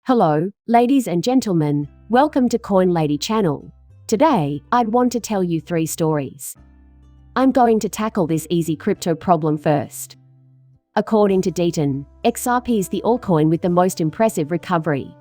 Hello, ladies and gentlemen, welcome to Coin Lady channel. Today, I'd want to tell you 3 stories. I'm going to tackle this easy crypto problem first. According to Deaton, XRP is the altcoin with the most impressive recovery.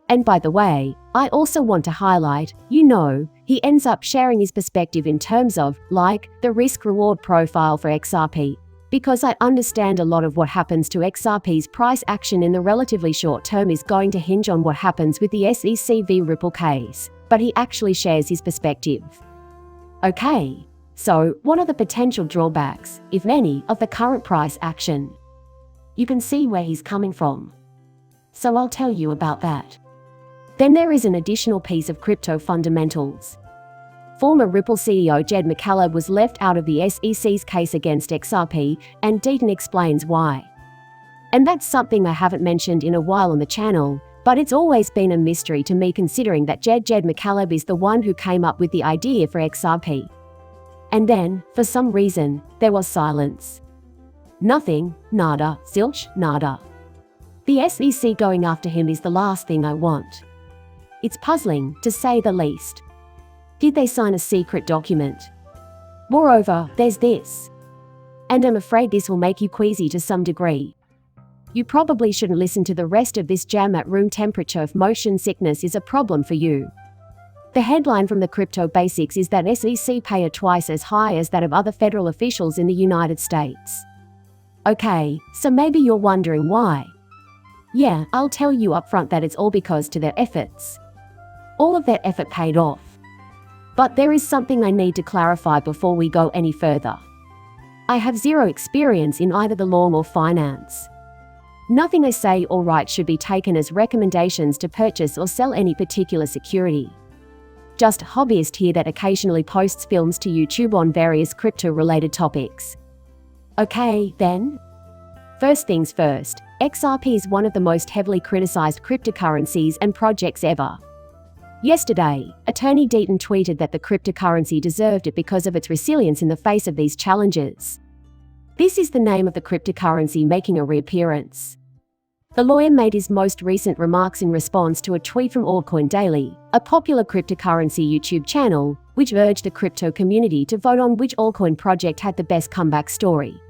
And by the way, I also want to highlight, he ends up sharing his perspective in terms of, the risk-reward profile for XRP. Because I understand a lot of what happens to XRP's price action in the relatively short term is going to hinge on what happens with the SEC v Ripple case, but he actually shares his perspective. Okay, so what are the potential drawbacks, if any, of the current price action? You can see where he's coming from. So I'll tell you about that. Then there is an additional piece of crypto fundamentals. Former Ripple CEO Jed McCaleb was left out of the SEC's case against XRP, and Deaton explains why. And that's something I haven't mentioned in a while on the channel, but it's always been a mystery to me considering that Jed McCaleb is the one who came up with the idea for XRP. And then, for some reason, there was silence. Nothing, nada, zilch, nada. The SEC going after him is the last thing I want. It's puzzling, to say the least. Did they sign a secret document? Moreover, there's this. And I'm afraid this will make you queasy to some degree. You probably shouldn't listen to the rest of this jam at room temperature if motion sickness is a problem for you. The headline from the Crypto Basics is that SEC pay are twice as high as that of other federal officials in the United States. Okay, so maybe you're wondering why. Yeah, I'll tell you upfront that it's all because to their efforts. All of that effort paid off. But there is something I need to clarify before we go any further. I have zero experience in either the law or finance. Nothing I say or write should be taken as recommendations to purchase or sell any particular security. Just a hobbyist here that occasionally posts films to YouTube on various crypto-related topics. Okay, then? First things first, XRP is one of the most heavily criticized cryptocurrencies and projects ever. Yesterday, Attorney Deaton tweeted that the cryptocurrency deserved it because of its resilience in the face of these challenges. This is the name of the cryptocurrency making a reappearance. The lawyer made his most recent remarks in response to a tweet from Altcoin Daily, a popular cryptocurrency YouTube channel, which urged the crypto community to vote on which altcoin project had the best comeback story.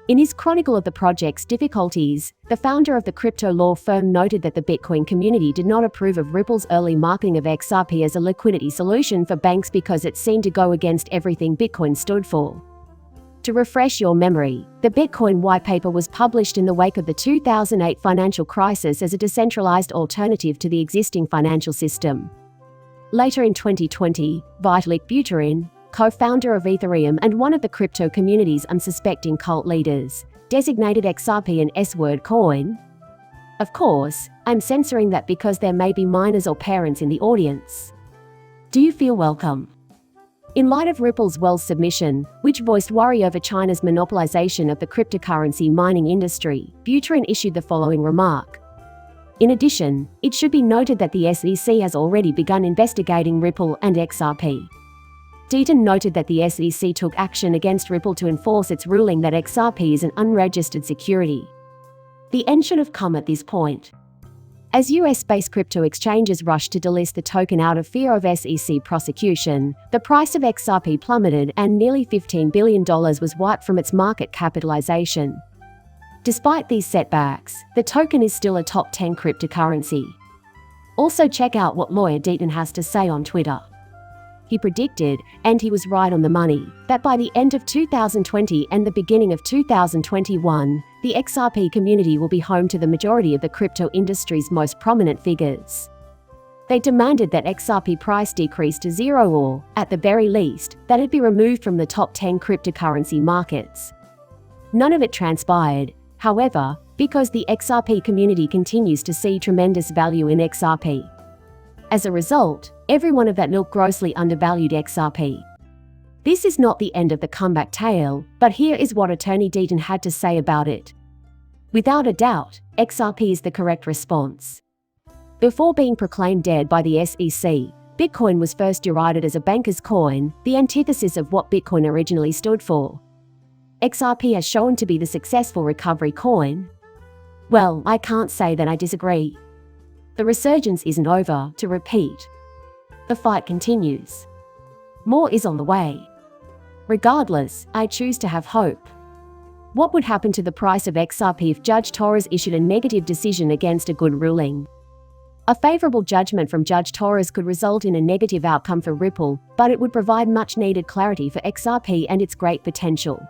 In his chronicle of the project's difficulties, the founder of the crypto law firm noted that the Bitcoin community did not approve of Ripple's early marketing of XRP as a liquidity solution for banks because it seemed to go against everything Bitcoin stood for. To refresh your memory, the Bitcoin white paper was published in the wake of the 2008 financial crisis as a decentralized alternative to the existing financial system. Later in 2020, Vitalik Buterin, co-founder of Ethereum and one of the crypto community's unsuspecting cult leaders, designated XRP an S-word coin. Of course, I'm censoring that because there may be minors or parents in the audience. Do you feel welcome? In light of Ripple's Wells submission, which voiced worry over China's monopolization of the cryptocurrency mining industry, Buterin issued the following remark. In addition, it should be noted that the SEC has already begun investigating Ripple and XRP. Deaton noted that the SEC took action against Ripple to enforce its ruling that XRP is an unregistered security. The end should have come at this point. As US-based crypto exchanges rushed to delist the token out of fear of SEC prosecution, the price of XRP plummeted and nearly $15 billion was wiped from its market capitalization. Despite these setbacks, the token is still a top 10 cryptocurrency. Also check out what lawyer Deaton has to say on Twitter. He predicted, and he was right on the money, that by the end of 2020 and the beginning of 2021, the XRP community will be home to the majority of the crypto industry's most prominent figures. They demanded that XRP price decrease to zero or, at the very least, that it be removed from the top 10 cryptocurrency markets. None of it transpired, however, because the XRP community continues to see tremendous value in XRP. As a result, everyone of that milk grossly undervalued XRP. This is not the end of the comeback tale, but here is what Attorney Deaton had to say about it. Without a doubt, XRP is the correct response. Before being proclaimed dead by the SEC, Bitcoin was first derided as a banker's coin, the antithesis of what Bitcoin originally stood for. XRP has shown to be the successful recovery coin. Well, I can't say that I disagree. The resurgence isn't over. To repeat, the fight continues. More is on the way. Regardless, I choose to have hope. What would happen to the price of XRP if Judge Torres issued a negative decision against a good ruling? A favorable judgment from Judge Torres could result in a negative outcome for Ripple, but it would provide much-needed clarity for XRP and its great potential.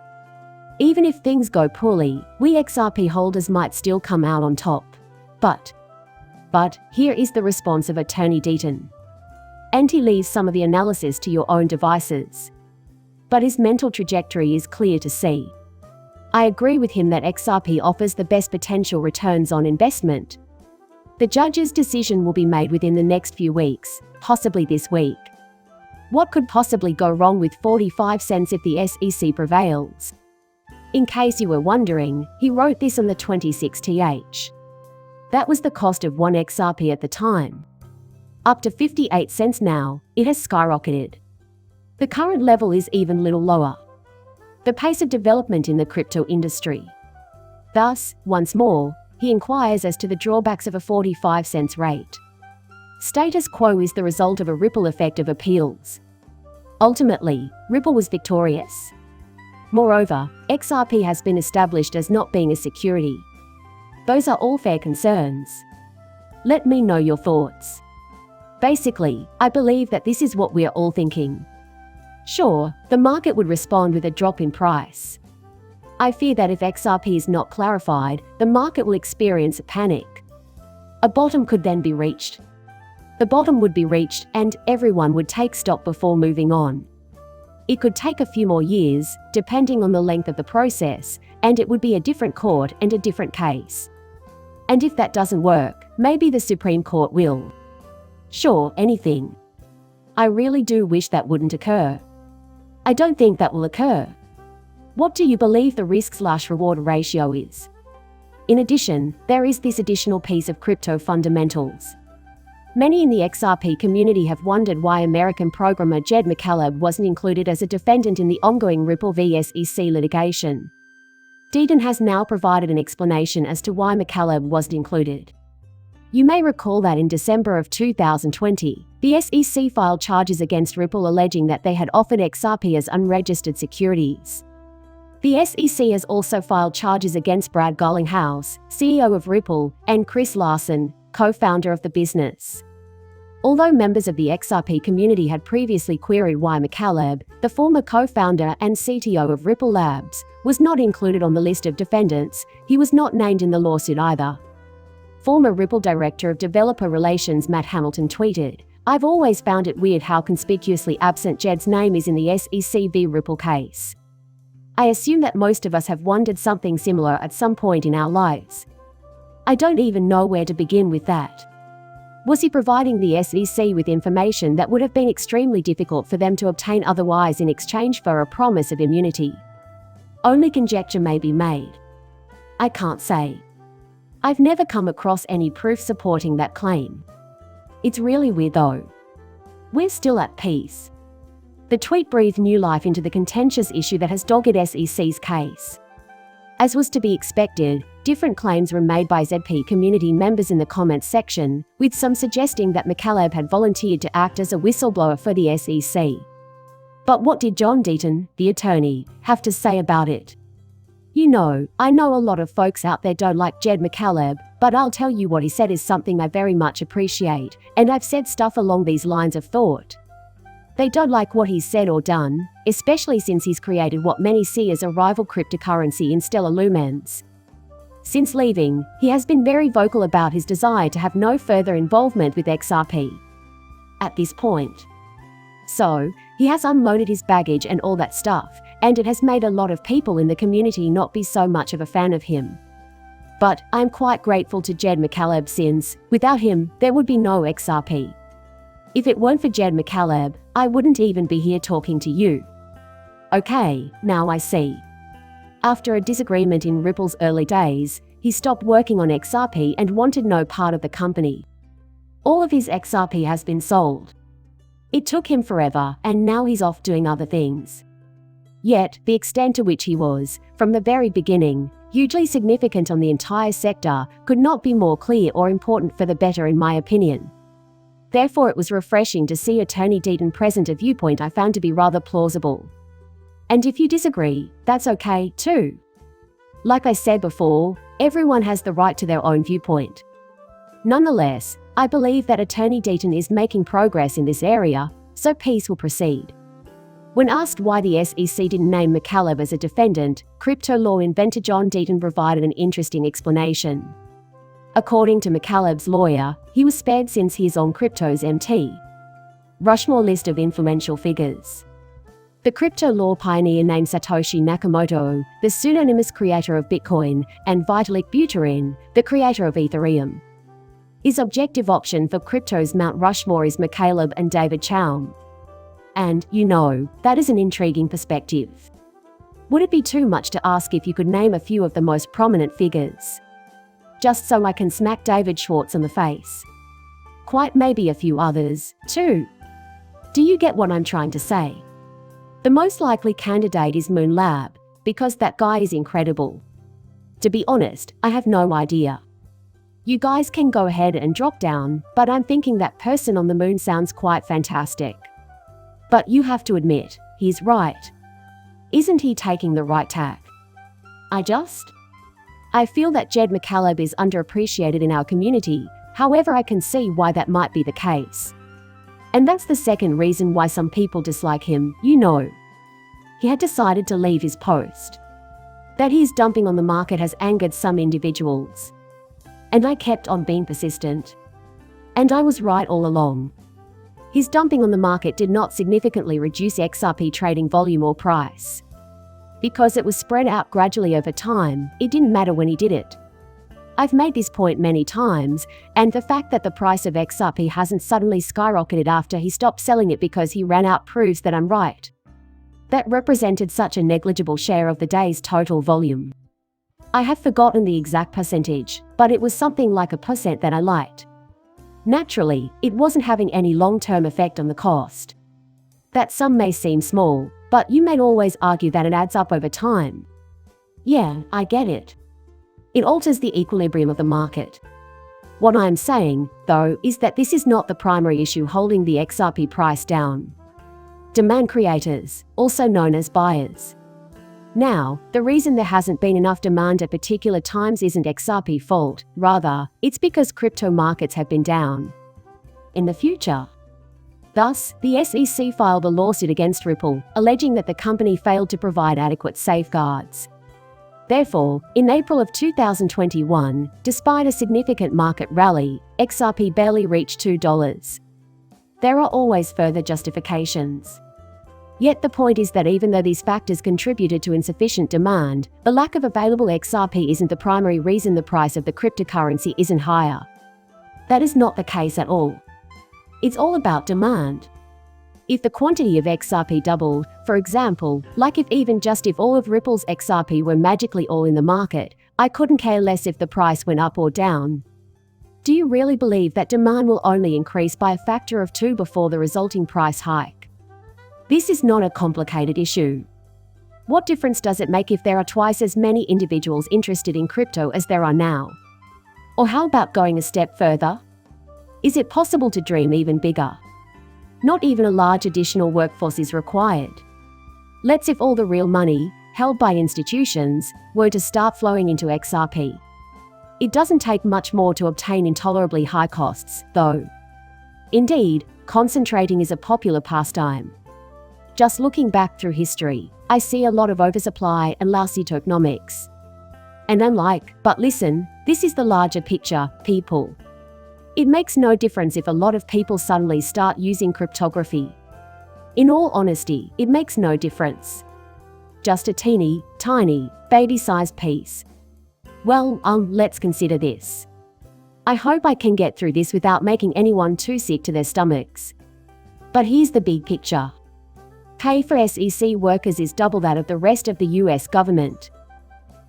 Even if things go poorly, we XRP holders might still come out on top. But here is the response of Attorney Deaton. And he leaves some of the analysis to your own devices. But his mental trajectory is clear to see. I agree with him that XRP offers the best potential returns on investment. The judge's decision will be made within the next few weeks, possibly this week. What could possibly go wrong with 45 cents if the SEC prevails? In case you were wondering, he wrote this on the 26th. That was the cost of 1 XRP at the time. Up to 58 cents now, it has skyrocketed. The current level is even little lower. The pace of development in the crypto industry. Thus, once more, he inquires as to the drawbacks of a 45 cents rate. Status quo is the result of a ripple effect of appeals. Ultimately, Ripple was victorious. Moreover, XRP has been established as not being a security. Those are all fair concerns. Let me know your thoughts. Basically, I believe that this is what we're all thinking. Sure, the market would respond with a drop in price. I fear that if XRP is not clarified, the market will experience a panic. A bottom could then be reached. The bottom would be reached, and everyone would take stock before moving on. It could take a few more years, depending on the length of the process, and it would be a different court and a different case. And if that doesn't work, maybe the Supreme Court will. Sure, anything. I really do wish that wouldn't occur. I don't think that will occur. What do you believe the risk/reward ratio is? In addition, there is this additional piece of crypto fundamentals. Many in the XRP community have wondered why American programmer Jed McCaleb wasn't included as a defendant in the ongoing Ripple v. SEC litigation. Deaton has now provided an explanation as to why McCaleb wasn't included. You may recall that in December of 2020, the SEC filed charges against Ripple alleging that they had offered XRP as unregistered securities. The SEC has also filed charges against Brad Garlinghouse, CEO of Ripple, and Chris Larsson, co-founder of the business. Although members of the XRP community had previously queried why McCaleb, the former co-founder and CTO of Ripple Labs, was not included on the list of defendants, he was not named in the lawsuit either. Former Ripple Director of Developer Relations Matt Hamilton tweeted, "I've always found it weird how conspicuously absent Jed's name is in the SEC v. Ripple case. I assume that most of us have wondered something similar at some point in our lives. I don't even know where to begin with that. Was he providing the SEC with information that would have been extremely difficult for them to obtain otherwise in exchange for a promise of immunity? Only conjecture may be made. I can't say. I've never come across any proof supporting that claim. It's really weird though. We're still at peace." The tweet breathed new life into the contentious issue that has dogged SEC's case. As was to be expected, different claims were made by ZP community members in the comments section, with some suggesting that McCaleb had volunteered to act as a whistleblower for the SEC. But what did John Deaton, the attorney, have to say about it? You know, I know a lot of folks out there don't like Jed McCaleb, but I'll tell you what he said is something I very much appreciate, and I've said stuff along these lines of thought. They don't like what he's said or done, especially since he's created what many see as a rival cryptocurrency in Stellar Lumens. Since leaving, he has been very vocal about his desire to have no further involvement with XRP. At this point. So, he has unloaded his baggage and all that stuff, and it has made a lot of people in the community not be so much of a fan of him. But I'm quite grateful to Jed McCaleb since, without him, there would be no XRP. If it weren't for Jed McCaleb, I wouldn't even be here talking to you. Okay, now I see. After a disagreement in Ripple's early days, he stopped working on XRP and wanted no part of the company. All of his XRP has been sold. It took him forever, and now he's off doing other things. Yet, the extent to which he was, from the very beginning, hugely significant on the entire sector, could not be more clear or important for the better in my opinion. Therefore, it was refreshing to see Attorney Deaton present a viewpoint I found to be rather plausible. And if you disagree, that's okay, too. Like I said before, everyone has the right to their own viewpoint. Nonetheless, I believe that Attorney Deaton is making progress in this area, so peace will proceed. When asked why the SEC didn't name McCaleb as a defendant, crypto law inventor John Deaton provided an interesting explanation. According to McCaleb's lawyer, he was spared since he is on crypto's Mt. Rushmore list of influential figures. The crypto law pioneer named Satoshi Nakamoto, the pseudonymous creator of Bitcoin, and Vitalik Buterin, the creator of Ethereum. His objective option for crypto's Mount Rushmore is McCaleb and David Chaum. And, that is an intriguing perspective. Would it be too much to ask if you could name a few of the most prominent figures? Just so I can smack David Schwartz on the face. Quite maybe a few others, too. Do you get what I'm trying to say? The most likely candidate is Moon Lab, because that guy is incredible. To be honest, I have no idea. You guys can go ahead and drop down, but I'm thinking that person on the moon sounds quite fantastic. But you have to admit, he's right. Isn't he taking the right tack? I feel that Jed McCaleb is underappreciated in our community, however I can see why that might be the case. And that's the second reason why some people dislike him, He had decided to leave his post. That he is dumping on the market has angered some individuals. And I kept on being persistent. And I was right all along. His dumping on the market did not significantly reduce XRP trading volume or price. Because it was spread out gradually over time, it didn't matter when he did it. I've made this point many times, and the fact that the price of XRP hasn't suddenly skyrocketed after he stopped selling it because he ran out proves that I'm right. That represented such a negligible share of the day's total volume. I have forgotten the exact percentage, but it was something like 1% that I liked. Naturally, it wasn't having any long-term effect on the cost. That sum may seem small, but you may always argue that it adds up over time. Yeah, I get it. It alters the equilibrium of the market. What I'm saying, though, is that this is not the primary issue holding the XRP price down. Demand creators, also known as buyers. Now, the reason there hasn't been enough demand at particular times isn't XRP fault, rather, it's because crypto markets have been down. In the future. Thus, the SEC filed a lawsuit against Ripple, alleging that the company failed to provide adequate safeguards. Therefore, in April of 2021, despite a significant market rally, XRP barely reached $2. There are always further justifications. Yet the point is that even though these factors contributed to insufficient demand, the lack of available XRP isn't the primary reason the price of the cryptocurrency isn't higher. That is not the case at all. It's all about demand. If the quantity of XRP doubled, for example, like if all of Ripple's XRP were magically all in the market, I couldn't care less if the price went up or down. Do you really believe that demand will only increase by a factor of 2 before the resulting price hike? This is not a complicated issue. What difference does it make if there are twice as many individuals interested in crypto as there are now? Or how about going a step further? Is it possible to dream even bigger? Not even a large additional workforce is required. Let's if all the real money, held by institutions, were to start flowing into XRP. It doesn't take much more to obtain intolerably high costs, though. Indeed, concentrating is a popular pastime. Just looking back through history, I see a lot of oversupply and lousy tokenomics. And I'm like, but listen, this is the larger picture, people. It makes no difference if a lot of people suddenly start using cryptography. In all honesty, it makes no difference. Just a teeny, tiny, baby-sized piece. Well, let's consider this. I hope I can get through this without making anyone too sick to their stomachs. But here's the big picture. Pay for SEC workers is double that of the rest of the US government.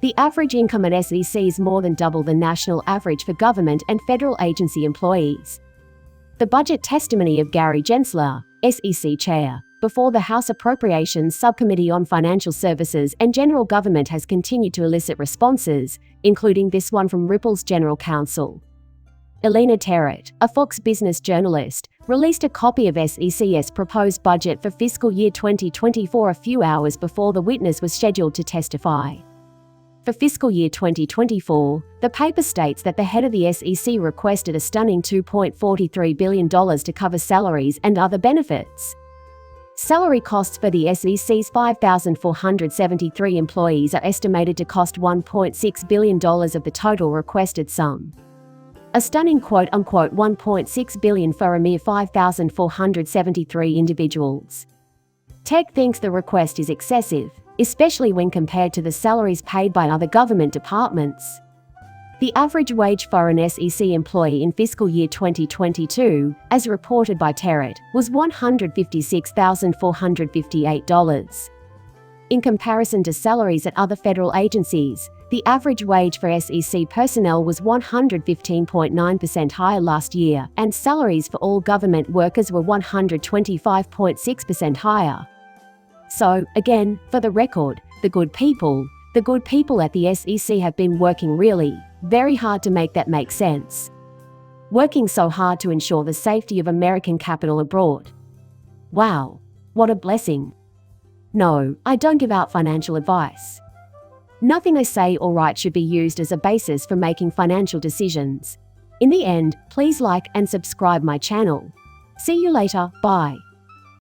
The average income at SEC is more than double the national average for government and federal agency employees. The budget testimony of Gary Gensler, SEC chair, before the House Appropriations Subcommittee on Financial Services and General Government has continued to elicit responses, including this one from Ripple's General Counsel. Elena Terrett, a Fox Business journalist, released a copy of SEC's proposed budget for fiscal year 2024 a few hours before the witness was scheduled to testify. For fiscal year 2024, the paper states that the head of the SEC requested a stunning $2.43 billion to cover salaries and other benefits. Salary costs for the SEC's 5,473 employees are estimated to cost $1.6 billion of the total requested sum. A stunning quote-unquote $1.6 billion for a mere 5,473 individuals. Tech thinks the request is excessive, especially when compared to the salaries paid by other government departments. The average wage for an SEC employee in fiscal year 2022, as reported by Terrett, was $156,458. In comparison to salaries at other federal agencies, the average wage for SEC personnel was 115.9% higher last year, and salaries for all government workers were 125.6% higher. So, again, for the record, the good people at the SEC have been working really, very hard to make that make sense. Working so hard to ensure the safety of American capital abroad. Wow, what a blessing. No, I don't give out financial advice. Nothing I say or write should be used as a basis for making financial decisions. In the end, please like and subscribe my channel. See you later, bye.